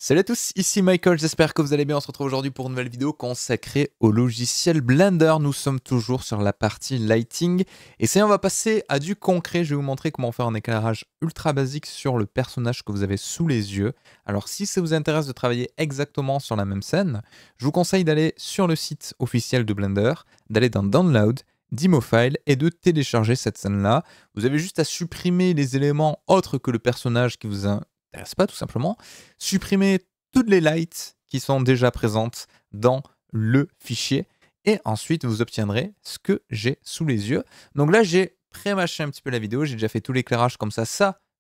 Salut à tous, ici Michael, j'espère que vous allez bien. On se retrouve aujourd'hui pour une nouvelle vidéo consacrée au logiciel Blender. Nous sommes toujours sur la partie lighting et ça, on va passer à du concret. Je vais vous montrer comment faire un éclairage ultra basique sur le personnage que vous avez sous les yeux. Alors si ça vous intéresse de travailler exactement sur la même scène, je vous conseille d'aller sur le site officiel de Blender, d'aller dans Download, d'Imo File et de télécharger cette scène-là. Vous avez juste à supprimer les éléments autres que le personnage qui vous intéresse pas tout simplement, supprimer toutes les lights qui sont déjà présentes dans le fichier et ensuite vous obtiendrez ce que j'ai sous les yeux. Donc là j'ai pré-mâché un petit peu la vidéo, j'ai déjà fait tout l'éclairage comme ça,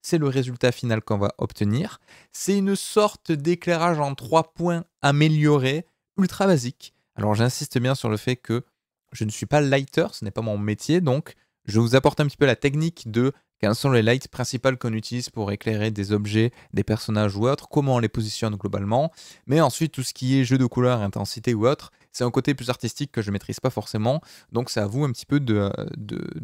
c'est le résultat final qu'on va obtenir. C'est une sorte d'éclairage en 3 points amélioré, ultra basique. Alors j'insiste bien sur le fait que je ne suis pas lighter, ce n'est pas mon métier, donc je vous apporte un petit peu la technique de quelles sont les lights principales qu'on utilise pour éclairer des objets, des personnages ou autres, comment on les positionne globalement. Mais ensuite, tout ce qui est jeu de couleurs, intensité ou autre, c'est un côté plus artistique que je ne maîtrise pas forcément. Donc c'est à vous un petit peu de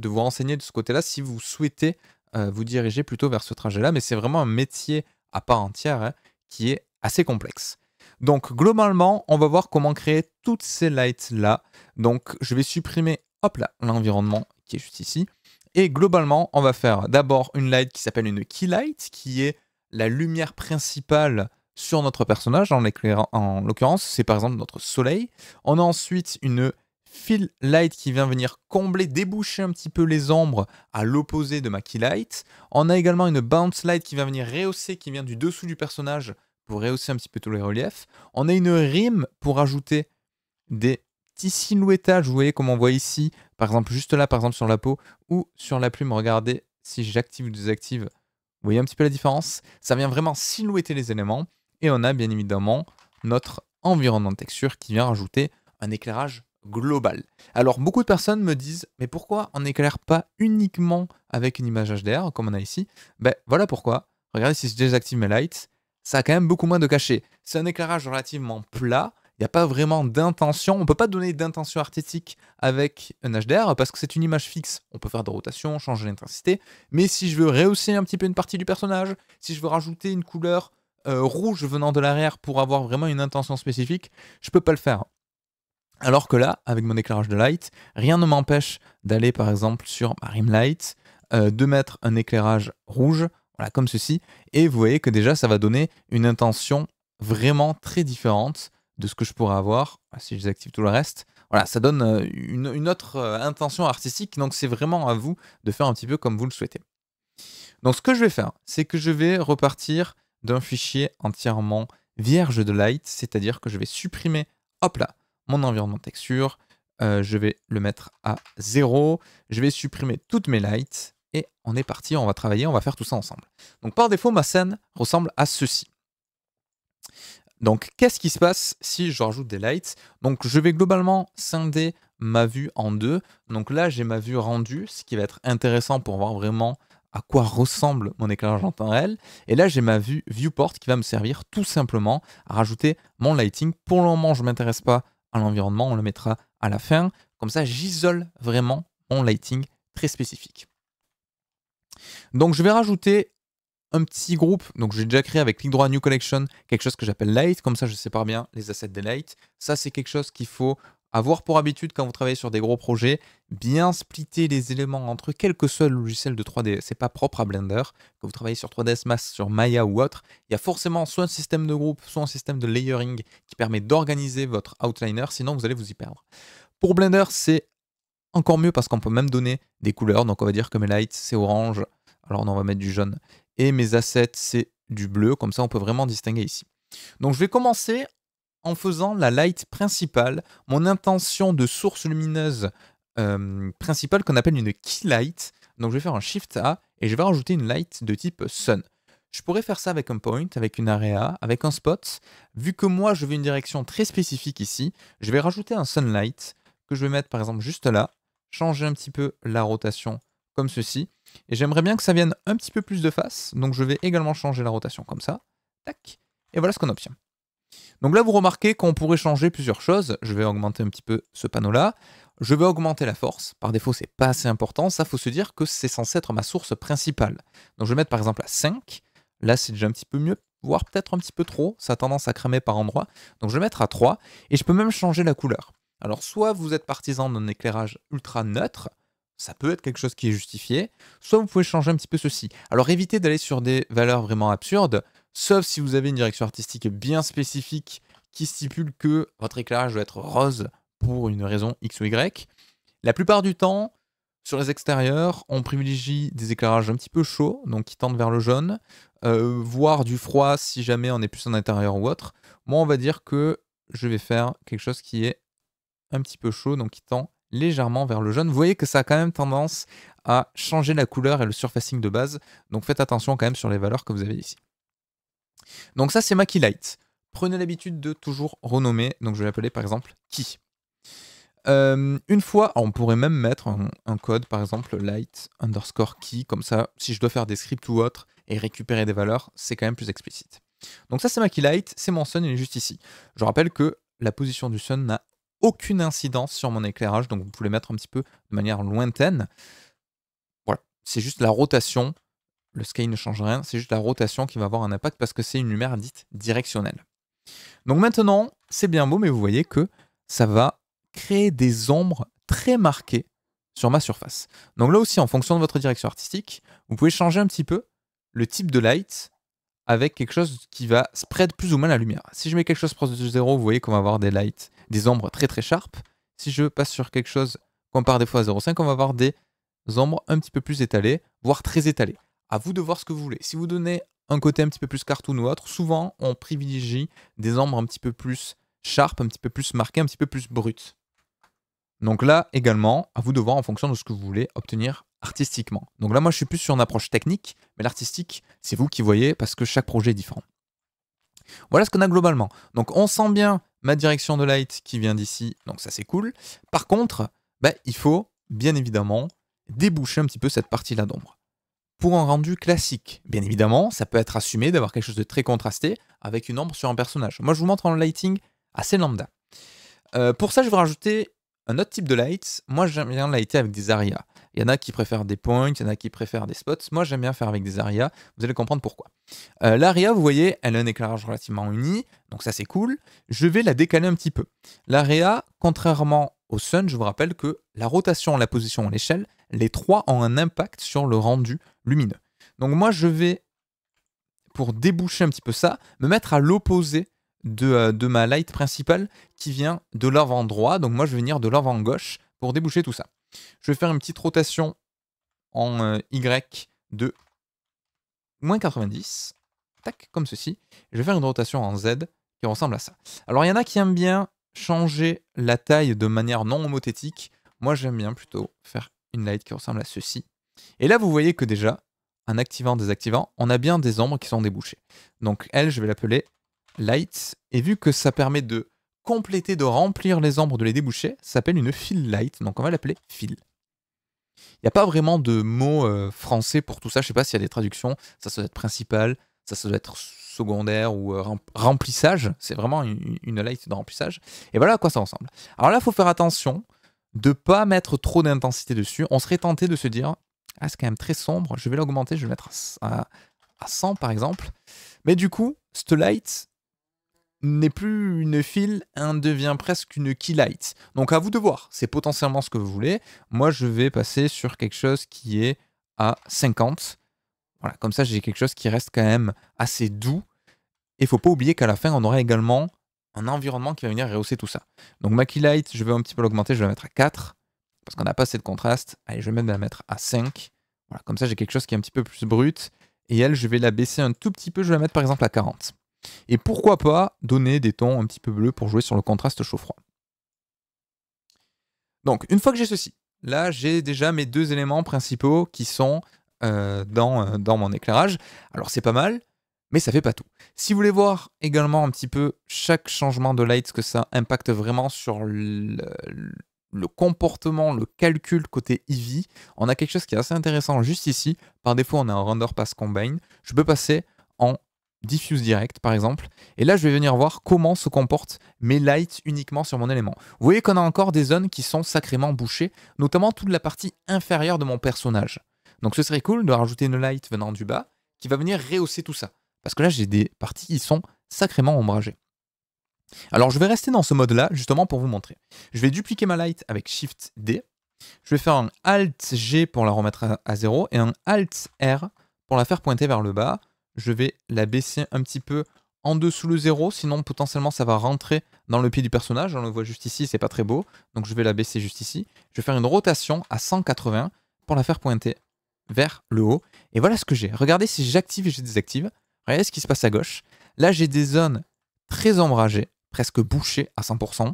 vous renseigner de ce côté-là si vous souhaitez vous diriger plutôt vers ce trajet-là. Mais c'est vraiment un métier à part entière hein, qui est assez complexe. Donc globalement, on va voir comment créer toutes ces lights-là. Donc je vais supprimer, hop là, l'environnement qui est juste ici. Et globalement, on va faire d'abord une light qui s'appelle une key light, qui est la lumière principale sur notre personnage. En l'occurrence, c'est par exemple notre soleil. On a ensuite une fill light qui vient venir combler, déboucher un petit peu les ombres à l'opposé de ma key light. On a également une bounce light qui vient venir rehausser, qui vient du dessous du personnage pour rehausser un petit peu tous les reliefs. On a une rim pour ajouter des petits silhouettages, vous voyez comme on voit ici, par exemple juste là, par exemple sur la peau ou sur la plume, regardez si j'active ou désactive, vous voyez un petit peu la différence, ça vient vraiment silhouetter les éléments et on a bien évidemment notre environnement de texture qui vient rajouter un éclairage global. Alors beaucoup de personnes me disent mais pourquoi on n'éclaire pas uniquement avec une image HDR comme on a ici? Ben voilà pourquoi, regardez si je désactive mes lights, ça a quand même beaucoup moins de cachet. C'est un éclairage relativement plat. Il n'y a pas vraiment d'intention. On ne peut pas donner d'intention artistique avec un HDR parce que c'est une image fixe. On peut faire des rotations, changer l'intensité. Mais si je veux rehausser un petit peu une partie du personnage, si je veux rajouter une couleur rouge venant de l'arrière pour avoir vraiment une intention spécifique, je ne peux pas le faire. Alors que là, avec mon éclairage de light, rien ne m'empêche d'aller par exemple sur ma rim light, de mettre un éclairage rouge, voilà, comme ceci. Et vous voyez que déjà, ça va donner une intention vraiment très différente de ce que je pourrais avoir si je désactive tout le reste. Voilà, ça donne une autre intention artistique, donc c'est vraiment à vous de faire un petit peu comme vous le souhaitez. Donc ce que je vais faire, c'est que je vais repartir d'un fichier entièrement vierge de light, c'est-à-dire que je vais supprimer, hop là, mon environnement de texture, je vais le mettre à 0, je vais supprimer toutes mes lights, et on est parti, on va travailler, on va faire tout ça ensemble. Donc par défaut, ma scène ressemble à ceci. Donc, qu'est-ce qui se passe si je rajoute des lights? Donc, je vais globalement scinder ma vue en deux. Donc là, j'ai ma vue rendue, ce qui va être intéressant pour voir vraiment à quoi ressemble mon éclairage en temps réel. Et là, j'ai ma vue viewport qui va me servir tout simplement à rajouter mon lighting. Pour le moment, je ne m'intéresse pas à l'environnement, on le mettra à la fin. Comme ça, j'isole vraiment mon lighting très spécifique. Donc, je vais rajouter un petit groupe, donc j'ai déjà créé avec clic droit New Collection quelque chose que j'appelle Light, comme ça je sépare bien les assets des Light. Ça c'est quelque chose qu'il faut avoir pour habitude quand vous travaillez sur des gros projets, bien splitter les éléments entre quel que soit le logiciel de 3D, c'est pas propre à Blender, que vous travaillez sur 3ds Max, sur Maya ou autre, il y a forcément soit un système de groupe, soit un système de layering qui permet d'organiser votre outliner, sinon vous allez vous y perdre. Pour Blender c'est encore mieux parce qu'on peut même donner des couleurs, donc on va dire que mes lights c'est orange, alors on va mettre du jaune, et mes assets c'est du bleu, comme ça on peut vraiment distinguer ici. Donc je vais commencer en faisant la light principale, mon intention de source lumineuse principale qu'on appelle une key light. Donc je vais faire un Shift A et je vais rajouter une light de type sun. Je pourrais faire ça avec un point, avec une area, avec un spot. Vu que moi je veux une direction très spécifique ici, je vais rajouter un sunlight que je vais mettre par exemple juste là, changer un petit peu la rotation comme ceci. Et j'aimerais bien que ça vienne un petit peu plus de face, donc je vais également changer la rotation comme ça. Tac. Et voilà ce qu'on obtient. Donc là, vous remarquez qu'on pourrait changer plusieurs choses. Je vais augmenter un petit peu ce panneau-là. Je vais augmenter la force. Par défaut, c'est pas assez important. Ça, faut se dire que c'est censé être ma source principale. Donc je vais mettre par exemple à 5. Là, c'est déjà un petit peu mieux. voire peut-être un petit peu trop, ça a tendance à cramer par endroits. Donc je vais mettre à 3 et je peux même changer la couleur. Alors soit vous êtes partisan d'un éclairage ultra neutre, ça peut être quelque chose qui est justifié, soit vous pouvez changer un petit peu ceci. Alors évitez d'aller sur des valeurs vraiment absurdes, sauf si vous avez une direction artistique bien spécifique qui stipule que votre éclairage doit être rose pour une raison X ou Y. La plupart du temps, sur les extérieurs, on privilégie des éclairages un petit peu chauds, donc qui tendent vers le jaune, voire du froid si jamais on est plus en intérieur ou autre. Moi, on va dire que je vais faire quelque chose qui est un petit peu chaud, donc qui tend légèrement vers le jaune. Vous voyez que ça a quand même tendance à changer la couleur et le surfacing de base, donc faites attention quand même sur les valeurs que vous avez ici. Donc ça, c'est ma key light. Prenez l'habitude de toujours renommer, donc je vais l'appeler par exemple key. Une fois, on pourrait même mettre un code, par exemple light underscore key, comme ça, si je dois faire des scripts ou autre et récupérer des valeurs, c'est quand même plus explicite. Donc ça, c'est ma key light, c'est mon sun, il est juste ici. Je rappelle que la position du sun n'a aucune incidence sur mon éclairage, donc vous pouvez le mettre un petit peu de manière lointaine. Voilà, c'est juste la rotation, le scale ne change rien, c'est juste la rotation qui va avoir un impact parce que c'est une lumière dite directionnelle. Donc maintenant, c'est bien beau, mais vous voyez que ça va créer des ombres très marquées sur ma surface. Donc là aussi, en fonction de votre direction artistique, vous pouvez changer un petit peu le type de light avec quelque chose qui va spread plus ou moins la lumière. Si je mets quelque chose proche de 0, vous voyez qu'on va avoir des lights, des ombres très très sharp. Si je passe sur quelque chose qu'on part des fois à 0,5, on va avoir des ombres un petit peu plus étalées, voire très étalées. À vous de voir ce que vous voulez. Si vous donnez un côté un petit peu plus cartoon ou autre, souvent on privilégie des ombres un petit peu plus sharp, un petit peu plus marquées, un petit peu plus brutes. Donc là également, à vous de voir en fonction de ce que vous voulez obtenir artistiquement. Donc là moi je suis plus sur une approche technique, mais l'artistique c'est vous qui voyez parce que chaque projet est différent. Voilà ce qu'on a globalement. Donc on sent bien ma direction de light qui vient d'ici, donc ça c'est cool. Par contre, il faut bien évidemment déboucher un petit peu cette partie-là d'ombre. Pour un rendu classique, bien évidemment, ça peut être assumé d'avoir quelque chose de très contrasté avec une ombre sur un personnage. Moi je vous montre un lighting assez lambda. Pour ça je vais rajouter un autre type de light. Moi j'aime bien lighter avec des arias. Il y en a qui préfèrent des points, il y en a qui préfèrent des spots. Moi j'aime bien faire avec des arias, vous allez comprendre pourquoi. L'aria, vous voyez, elle a un éclairage relativement uni, donc ça c'est cool. Je vais la décaler un petit peu. L'aria, contrairement au sun, je vous rappelle que la rotation, la position et l'échelle, les trois ont un impact sur le rendu lumineux. Donc moi je vais, pour déboucher un petit peu ça, me mettre à l'opposé de ma light principale qui vient de l'avant droit. Donc moi je vais venir de l'avant gauche pour déboucher tout ça. Je vais faire une petite rotation en Y de moins 90, tac, comme ceci. Je vais faire une rotation en Z qui ressemble à ça. Alors il y en a qui aiment bien changer la taille de manière non homothétique. Moi j'aime bien plutôt faire une light qui ressemble à ceci. Et là vous voyez que déjà, en activant, désactivant, on a bien des ombres qui sont débouchées. Donc elle, je vais l'appeler light. Et vu que ça permet de compléter, de remplir les ombres, de les déboucher, ça s'appelle une fill light. Donc on va l'appeler fill. Il n'y a pas vraiment de mots français pour tout ça. Je ne sais pas s'il y a des traductions. Ça doit être principal, ça doit être secondaire ou remplissage. C'est vraiment une light de remplissage. Et voilà à quoi ça ressemble. Alors là, il faut faire attention de ne pas mettre trop d'intensité dessus. On serait tenté de se dire, ah, c'est quand même très sombre, je vais l'augmenter, je vais le mettre à 100 par exemple. Mais du coup, cette light n'est plus une fill, elle devient presque une key light. Donc à vous de voir, c'est potentiellement ce que vous voulez. Moi je vais passer sur quelque chose qui est à 50. Voilà, comme ça j'ai quelque chose qui reste quand même assez doux. Et il ne faut pas oublier qu'à la fin on aura également un environnement qui va venir rehausser tout ça. Donc ma key light, je vais un petit peu l'augmenter, je vais la mettre à 4. Parce qu'on n'a pas assez de contraste. Allez, je vais même la mettre à 5. Voilà, comme ça j'ai quelque chose qui est un petit peu plus brut. Et elle, je vais la baisser un tout petit peu, je vais la mettre par exemple à 40. Et pourquoi pas donner des tons un petit peu bleus pour jouer sur le contraste chaud-froid. Donc, une fois que j'ai ceci, là, j'ai déjà mes deux éléments principaux qui sont dans mon éclairage. Alors, c'est pas mal, mais ça fait pas tout. Si vous voulez voir également un petit peu chaque changement de light, ce que ça impacte vraiment sur le comportement, le calcul côté Eevee, on a quelque chose qui est assez intéressant juste ici. Par défaut, on a un render pass combine. Je peux passer en diffuse direct par exemple, et là je vais venir voir comment se comportent mes lights uniquement sur mon élément. Vous voyez qu'on a encore des zones qui sont sacrément bouchées, notamment toute la partie inférieure de mon personnage. Donc ce serait cool de rajouter une light venant du bas qui va venir rehausser tout ça. parce que là, j'ai des parties qui sont sacrément ombragées. Alors, je vais rester dans ce mode-là, justement, pour vous montrer. Je vais dupliquer ma light avec Shift D. Je vais faire un Alt G pour la remettre à 0 et un Alt R pour la faire pointer vers le bas. Je vais la baisser un petit peu en dessous le 0, sinon potentiellement ça va rentrer dans le pied du personnage. On le voit juste ici, c'est pas très beau. Donc je vais la baisser juste ici. Je vais faire une rotation à 180 pour la faire pointer vers le haut. Et voilà ce que j'ai. Regardez si j'active et je désactive. Regardez ce qui se passe à gauche. Là, j'ai des zones très ombragées, presque bouchées à 100%.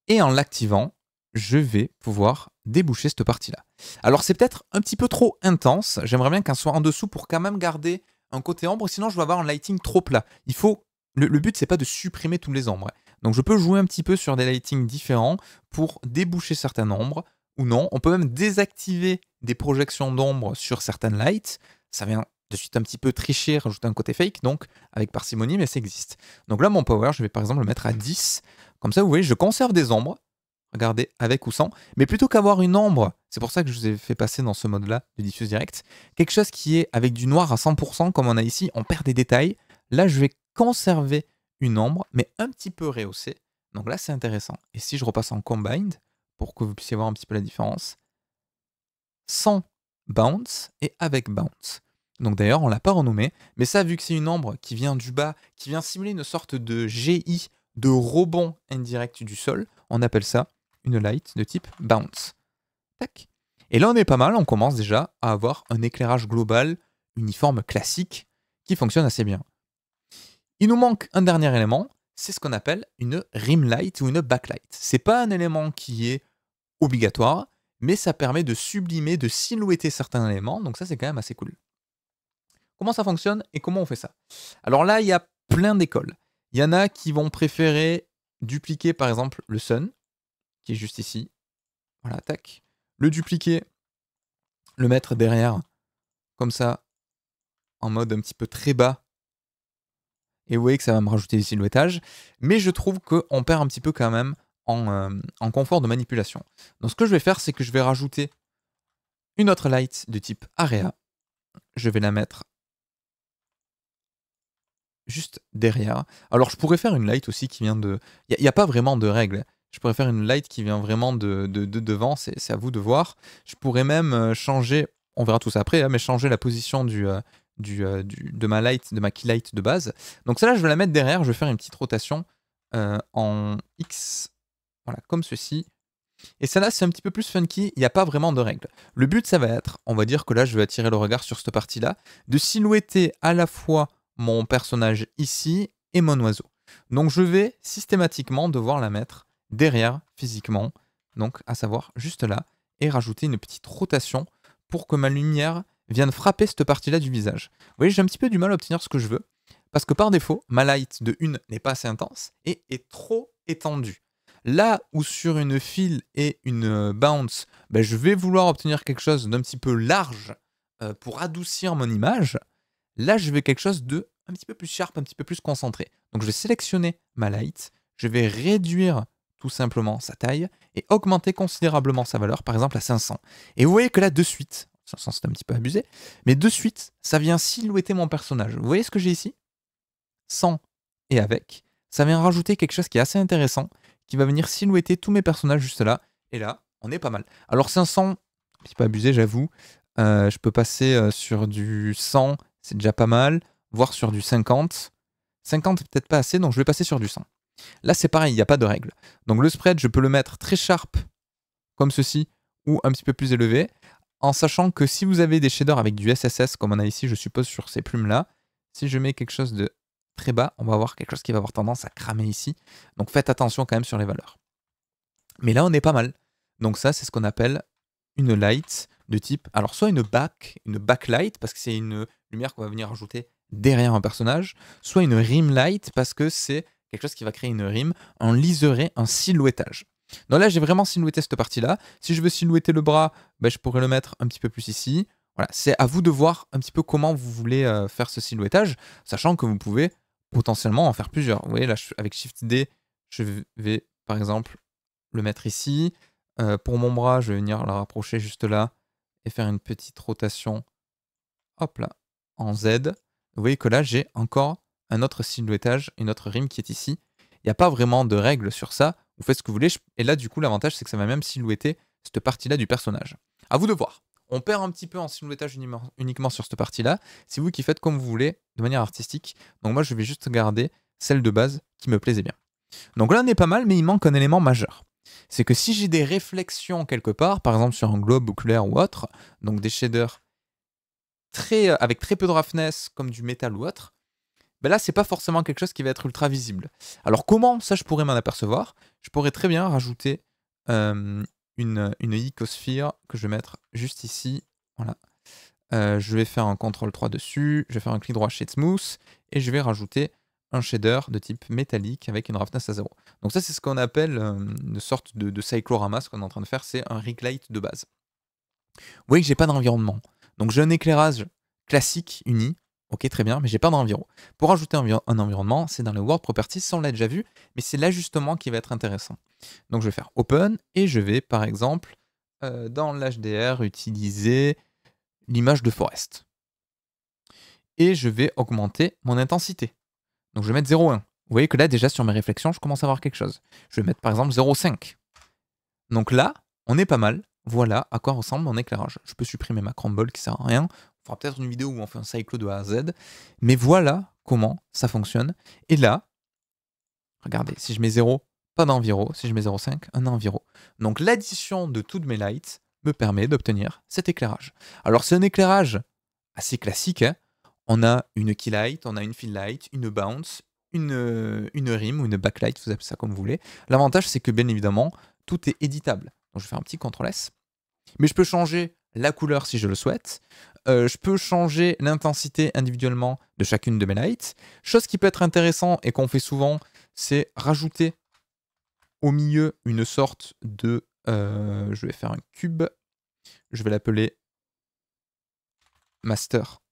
Et en l'activant, je vais pouvoir déboucher cette partie-là. Alors c'est peut-être un petit peu trop intense, j'aimerais bien qu'elle soit en dessous pour quand même garder un côté ombre, sinon je vais avoir un lighting trop plat. Il faut, le but c'est pas de supprimer tous les ombres. Donc je peux jouer un petit peu sur des lightings différents pour déboucher certaines ombres, ou non. On peut même désactiver des projections d'ombre sur certaines lights, ça vient de suite un petit peu tricher, rajouter un côté fake, donc avec parcimonie, mais ça existe. Donc là mon power, je vais par exemple le mettre à 10, comme ça vous voyez, je conserve des ombres, regardez, avec ou sans, mais plutôt qu'avoir une ombre, c'est pour ça que je vous ai fait passer dans ce mode-là de diffuse direct, quelque chose qui est avec du noir à 100%, comme on a ici, on perd des détails. Là, je vais conserver une ombre, mais un petit peu rehaussée. Donc là, c'est intéressant. Et si je repasse en Combined, pour que vous puissiez voir un petit peu la différence, sans Bounce et avec Bounce. Donc d'ailleurs, on ne l'a pas renommé, mais ça, vu que c'est une ombre qui vient du bas, qui vient simuler une sorte de GI, de rebond indirect du sol, on appelle ça une light de type bounce. Tac. Et là, on est pas mal, on commence déjà à avoir un éclairage global uniforme classique qui fonctionne assez bien. Il nous manque un dernier élément, c'est ce qu'on appelle une rim light ou une backlight. C'est pas un élément qui est obligatoire, mais ça permet de sublimer, de silhouetter certains éléments, donc ça c'est quand même assez cool. Comment ça fonctionne et comment on fait ça? Alors là, il y a plein d'écoles. Il y en a qui vont préférer dupliquer par exemple le sun, qui est juste ici. Voilà, tac. Le dupliquer, le mettre derrière, comme ça, en mode un petit peu très bas. Et vous voyez que ça va me rajouter du silhouettage. Mais je trouve qu'on perd un petit peu quand même en confort de manipulation. Donc ce que je vais faire, c'est que je vais rajouter une autre light de type Area. Je vais la mettre juste derrière. Alors je pourrais faire une light aussi qui vient de... Il n'y a pas vraiment de règle. Je pourrais faire une light qui vient vraiment de devant, c'est à vous de voir. Je pourrais même changer, on verra tout ça après, hein, mais changer la position de ma light, de ma key light de base. Donc celle-là, je vais la mettre derrière, je vais faire une petite rotation en X, voilà, comme ceci. Et celle-là, c'est un petit peu plus funky, il n'y a pas vraiment de règle. Le but, ça va être, on va dire que là, je vais attirer le regard sur cette partie-là, de silhouetter à la fois mon personnage ici et mon oiseau. Donc je vais systématiquement devoir la mettre derrière physiquement, donc à savoir juste là, et rajouter une petite rotation pour que ma lumière vienne frapper cette partie-là du visage. Vous voyez, j'ai un petit peu du mal à obtenir ce que je veux, parce que par défaut, ma light de 1 n'est pas assez intense et est trop étendue. Là où sur une file et une bounce, ben, je vais vouloir obtenir quelque chose d'un petit peu large pour adoucir mon image, là je vais quelque chose de un petit peu plus sharp, un petit peu plus concentré. Donc je vais sélectionner ma light, je vais réduire tout simplement sa taille et augmenter considérablement sa valeur, par exemple à 500. Et vous voyez que là de suite, 500 c'est un petit peu abusé, mais de suite ça vient silhouetter mon personnage. Vous voyez ce que j'ai ici? Sans et avec, ça vient rajouter quelque chose qui est assez intéressant, qui va venir silhouetter tous mes personnages juste là. Et là, on est pas mal. Alors 500, un petit peu abusé, j'avoue. Je peux passer sur du 100, c'est déjà pas mal. Voire sur du 50. 50, c'est peut-être pas assez, donc je vais passer sur du 100. Là, c'est pareil, il n'y a pas de règle. Donc le spread, je peux le mettre très sharp, comme ceci, ou un petit peu plus élevé, en sachant que si vous avez des shaders avec du SSS, comme on a ici, je suppose, sur ces plumes-là, si je mets quelque chose de très bas, on va avoir quelque chose qui va avoir tendance à cramer ici. Donc faites attention quand même sur les valeurs. Mais là, on est pas mal. Donc ça, c'est ce qu'on appelle une light de type... Alors soit une backlight, parce que c'est une lumière qu'on va venir ajouter derrière un personnage, soit une rim light, parce que c'est quelque chose qui va créer une rime, un liseré, un silhouettage. Donc là, j'ai vraiment silhouetté cette partie-là. Si je veux silhouetter le bras, ben, je pourrais le mettre un petit peu plus ici. Voilà, c'est à vous de voir un petit peu comment vous voulez faire ce silhouettage, sachant que vous pouvez potentiellement en faire plusieurs. Vous voyez, là, avec Shift D, je vais, par exemple, le mettre ici. Pour mon bras, je vais venir le rapprocher juste là et faire une petite rotation, hop là, en Z. vous voyez que là, j'ai encore un autre silhouettage, une autre rime qui est ici. Il n'y a pas vraiment de règles sur ça. Vous faites ce que vous voulez. Et là, du coup, l'avantage, c'est que ça va même silhouetter cette partie-là du personnage. À vous de voir. On perd un petit peu en silhouettage uniquement sur cette partie-là. C'est vous qui faites comme vous voulez, de manière artistique. Donc moi, je vais juste garder celle de base qui me plaisait bien. Donc là, on est pas mal, mais il manque un élément majeur. C'est que si j'ai des réflexions quelque part, par exemple sur un globe oculaire ou autre, donc des shaders avec très peu de roughness, comme du métal ou autre, ben là, c'est pas forcément quelque chose qui va être ultra visible. Alors comment ça, je pourrais m'en apercevoir? Je pourrais très bien rajouter une icosphere que je vais mettre juste ici. Voilà. Je vais faire un CTRL 3 dessus, je vais faire un clic droit Shade Smooth, et je vais rajouter un shader de type métallique avec une roughness à 0. Donc ça, c'est ce qu'on appelle une sorte de cyclorama. Ce qu'on est en train de faire, c'est un rig light de base. Vous voyez que j'ai pas d'environnement. Donc j'ai un éclairage classique uni. Ok, très bien, mais j'ai pas d'environ. Pour ajouter un environnement, c'est dans le World Properties, ça on l'a déjà vu, mais c'est l'ajustement qui va être intéressant. Donc je vais faire Open, et je vais par exemple, dans l'HDR, utiliser l'image de Forest. Et je vais augmenter mon intensité. Donc je vais mettre 0,1. Vous voyez que là, déjà sur mes réflexions, je commence à voir quelque chose. Je vais mettre par exemple 0,5. Donc là, on est pas mal. Voilà à quoi ressemble mon éclairage. Je peux supprimer ma crumble qui sert à rien. On fera peut-être une vidéo où on fait un cyclo de A à Z. Mais voilà comment ça fonctionne. Et là, regardez, si je mets 0, pas d'enviro. Si je mets 0,5, un enviro. Donc l'addition de toutes mes lights me permet d'obtenir cet éclairage. Alors c'est un éclairage assez classique. Hein. On a une key light, on a une fill light, une bounce, une rim ou une backlight, vous appelez ça comme vous voulez. L'avantage, c'est que bien évidemment, tout est éditable. Donc je vais faire un petit CTRL S. Mais je peux changer la couleur si je le souhaite. Je peux changer l'intensité individuellement de chacune de mes lights. Chose qui peut être intéressant et qu'on fait souvent, c'est rajouter au milieu une sorte de... je vais faire un cube. Je vais l'appeler Master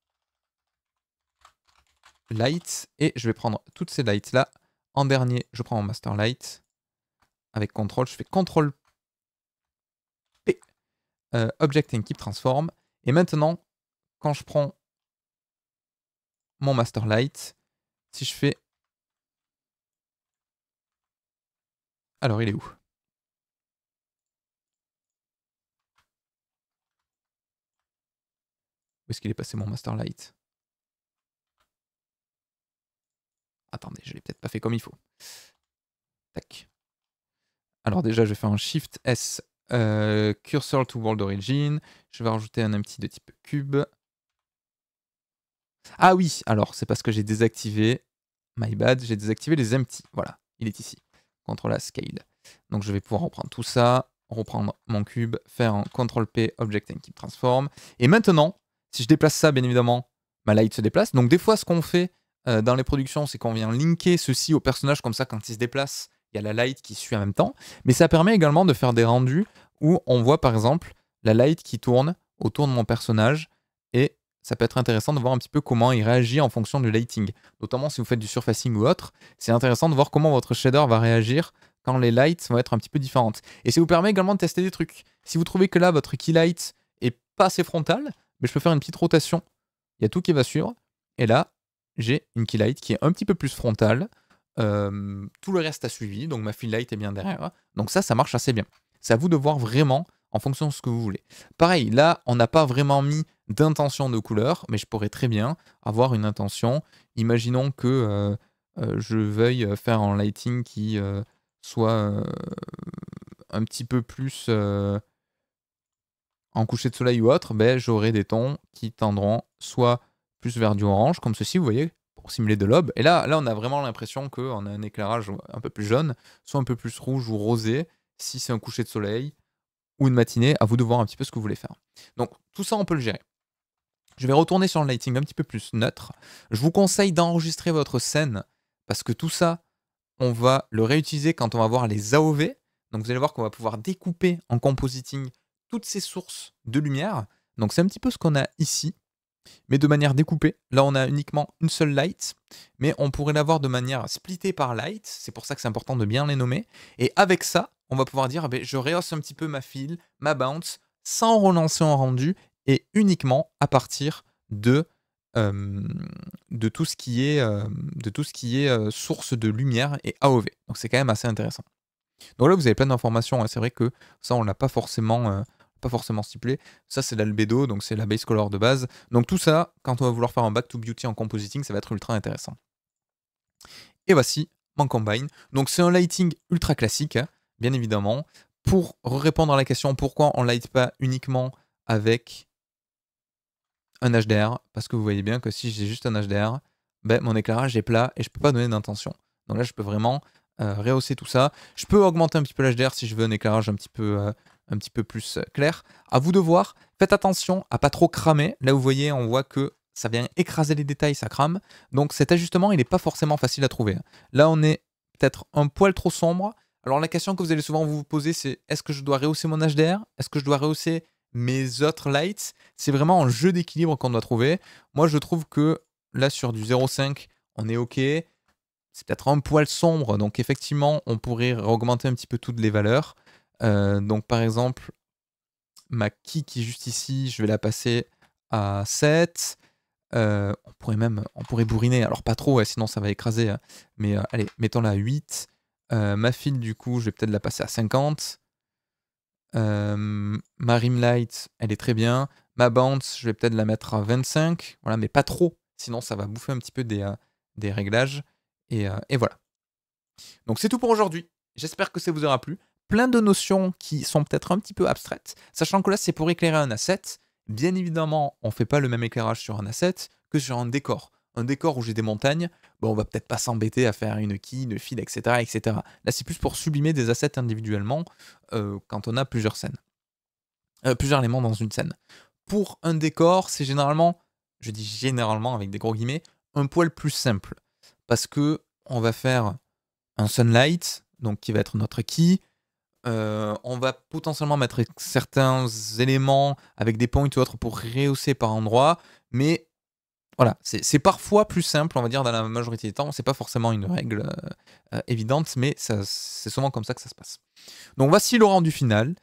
Light. Et je vais prendre toutes ces lights là. En dernier, je prends mon Master Light. Avec CTRL, je fais CTRL P. Object and Keep Transform. Et maintenant, quand je prends mon Master Light, si je fais... Alors, il est où? Où est-ce qu'il est passé mon Master Light? Attendez, je l'ai peut-être pas fait comme il faut. Tac. Alors déjà, je vais faire un Shift S, Cursor to World Origin. Je vais rajouter un empty de type cube. Ah oui, alors c'est parce que j'ai désactivé, my bad, j'ai désactivé les empty. Voilà, il est ici. CTRL A, Scale. Donc je vais pouvoir reprendre tout ça, reprendre mon cube, faire un CTRL P, Object and Keep Transform. Et maintenant, si je déplace ça, bien évidemment, ma light se déplace. Donc des fois, ce qu'on fait dans les productions, c'est qu'on vient linker ceci au personnage, comme ça, quand il se déplace, il y a la light qui suit en même temps. Mais ça permet également de faire des rendus où on voit, par exemple, la light qui tourne autour de mon personnage. Et ça peut être intéressant de voir un petit peu comment il réagit en fonction du lighting. Notamment si vous faites du surfacing ou autre, c'est intéressant de voir comment votre shader va réagir quand les lights vont être un petit peu différentes. Et ça vous permet également de tester des trucs. Si vous trouvez que là, votre key light est pas assez frontal, mais je peux faire une petite rotation. Il y a tout qui va suivre. Et là, j'ai une key light qui est un petit peu plus frontale. Tout le reste a suivi, donc ma fill light est bien derrière. Donc ça marche assez bien. C'est à vous de voir vraiment en fonction de ce que vous voulez. Pareil, là, on n'a pas vraiment mis d'intention de couleur, mais je pourrais très bien avoir une intention. Imaginons que je veuille faire un lighting qui soit un petit peu plus en coucher de soleil ou autre, ben, j'aurai des tons qui tendront soit plus vers du orange, comme ceci, vous voyez, pour simuler de l'aube. Et là, on a vraiment l'impression qu'on a un éclairage un peu plus jaune, soit un peu plus rouge ou rosé, si c'est un coucher de soleil, ou une matinée, à vous de voir un petit peu ce que vous voulez faire. Donc, tout ça, on peut le gérer. Je vais retourner sur le lighting un petit peu plus neutre. Je vous conseille d'enregistrer votre scène, parce que tout ça, on va le réutiliser quand on va voir les AOV. Donc vous allez voir qu'on va pouvoir découper en compositing toutes ces sources de lumière. Donc c'est un petit peu ce qu'on a ici, mais de manière découpée. Là, on a uniquement une seule light, mais on pourrait l'avoir de manière splittée par light. C'est pour ça que c'est important de bien les nommer. Et avec ça, on va pouvoir dire, je rehausse un petit peu ma fill, ma bounce, sans relancer en rendu, et uniquement à partir de de tout ce qui est source de lumière et AOV. Donc c'est quand même assez intéressant. Donc là, vous avez plein d'informations, hein. C'est vrai que ça, on l'a pas forcément stipulé. Ça, c'est l'albédo, donc c'est la base color de base. Donc tout ça, quand on va vouloir faire un back to beauty en compositing, ça va être ultra intéressant. Et voici mon combine. Donc c'est un lighting ultra classique, hein, bien évidemment. Pour répondre à la question pourquoi on light pas uniquement avec un HDR, parce que vous voyez bien que si j'ai juste un HDR, ben, mon éclairage est plat et je peux pas donner d'intention. Donc là, je peux vraiment rehausser tout ça. Je peux augmenter un petit peu l'HDR si je veux un éclairage un petit peu plus clair. À vous de voir. Faites attention à pas trop cramer. Là, vous voyez, on voit que ça vient écraser les détails, ça crame. Donc cet ajustement, il n'est pas forcément facile à trouver. Là, on est peut-être un poil trop sombre. Alors la question que vous allez souvent vous poser, c'est est-ce que je dois rehausser mon HDR? Est-ce que je dois rehausser mes autres lights? C'est vraiment un jeu d'équilibre qu'on doit trouver. Moi, je trouve que là, sur du 0,5, on est OK. C'est peut-être un poil sombre, donc effectivement, on pourrait augmenter un petit peu toutes les valeurs. Donc par exemple, ma key qui est juste ici, je vais la passer à 7. On pourrait bourriner, alors pas trop, ouais, sinon ça va écraser. Hein. Mais allez, mettons-la à 8. Ma fill, du coup, je vais peut-être la passer à 50. Ma rim light, elle est très bien. Ma bounce, je vais peut-être la mettre à 25. Voilà, mais pas trop, sinon ça va bouffer un petit peu des réglages. Et voilà. Donc c'est tout pour aujourd'hui. J'espère que ça vous aura plu. Plein de notions qui sont peut-être un petit peu abstraites, sachant que là c'est pour éclairer un asset. Bien évidemment, on ne fait pas le même éclairage sur un asset que sur un décor. Un décor où j'ai des montagnes, bon, on va peut-être pas s'embêter à faire une quille, une file, etc. etc. Là c'est plus pour sublimer des assets individuellement quand on a plusieurs scènes. Plusieurs éléments dans une scène. Pour un décor, c'est généralement, je dis généralement avec des gros guillemets, un poil plus simple. Parce que on va faire un sunlight, donc qui va être notre key. On va potentiellement mettre certains éléments avec des points ou autres pour rehausser par endroit, mais voilà, c'est parfois plus simple, on va dire, dans la majorité des temps. C'est pas forcément une règle évidente, mais c'est souvent comme ça que ça se passe. Donc voici le rendu final.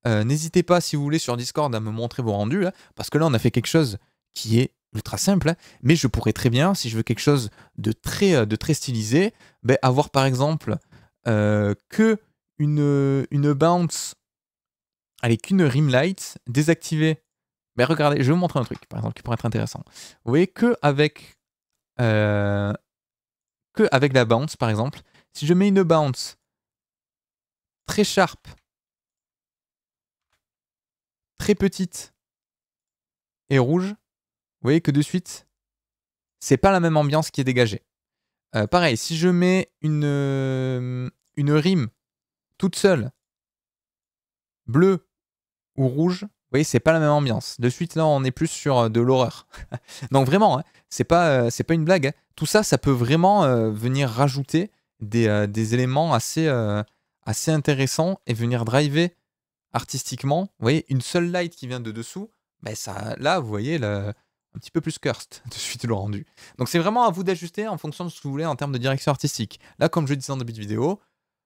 N'hésitez pas, si vous voulez, sur Discord à me montrer vos rendus, hein, parce que là, on a fait quelque chose qui est ultra simple, hein, mais je pourrais très bien, si je veux quelque chose de très stylisé, ben, avoir par exemple que une bounce, allez, qu'une rim light désactivée. Mais regardez, je vais vous montrer un truc, par exemple, qui pourrait être intéressant. Vous voyez que avec la bounce, par exemple, si je mets une bounce très sharp, très petite et rouge, vous voyez que de suite, c'est pas la même ambiance qui est dégagée. Pareil, si je mets une rime toute seule, bleue ou rouge, vous voyez, c'est pas la même ambiance. De suite, là, on est plus sur de l'horreur. Donc vraiment, hein, c'est pas une blague. Hein. Tout ça, ça peut vraiment venir rajouter des éléments assez intéressants et venir driver artistiquement. Vous voyez, une seule light qui vient de dessous, ben ça, là, vous voyez, un petit peu plus cursed de suite le rendu. Donc c'est vraiment à vous d'ajuster en fonction de ce que vous voulez en termes de direction artistique. Là, comme je disais en début de vidéo,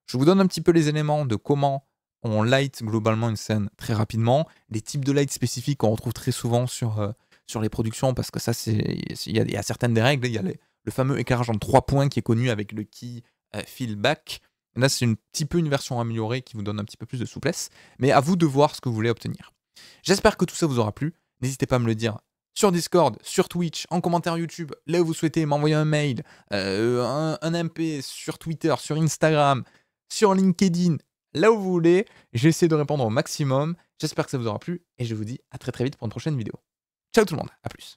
je vous donne un petit peu les éléments de comment on light globalement une scène très rapidement. Les types de light spécifiques qu'on retrouve très souvent sur les productions, parce que ça, il y a certaines des règles. Il y a le fameux éclairage en 3 points qui est connu avec le key fill back. Là, c'est un petit peu une version améliorée qui vous donne un petit peu plus de souplesse. Mais à vous de voir ce que vous voulez obtenir. J'espère que tout ça vous aura plu. N'hésitez pas à me le dire sur Discord, sur Twitch, en commentaire YouTube, là où vous souhaitez m'envoyer un mail, un MP, sur Twitter, sur Instagram, sur LinkedIn, là où vous voulez. J'essaie de répondre au maximum. J'espère que ça vous aura plu et je vous dis à très vite pour une prochaine vidéo. Ciao tout le monde, à plus.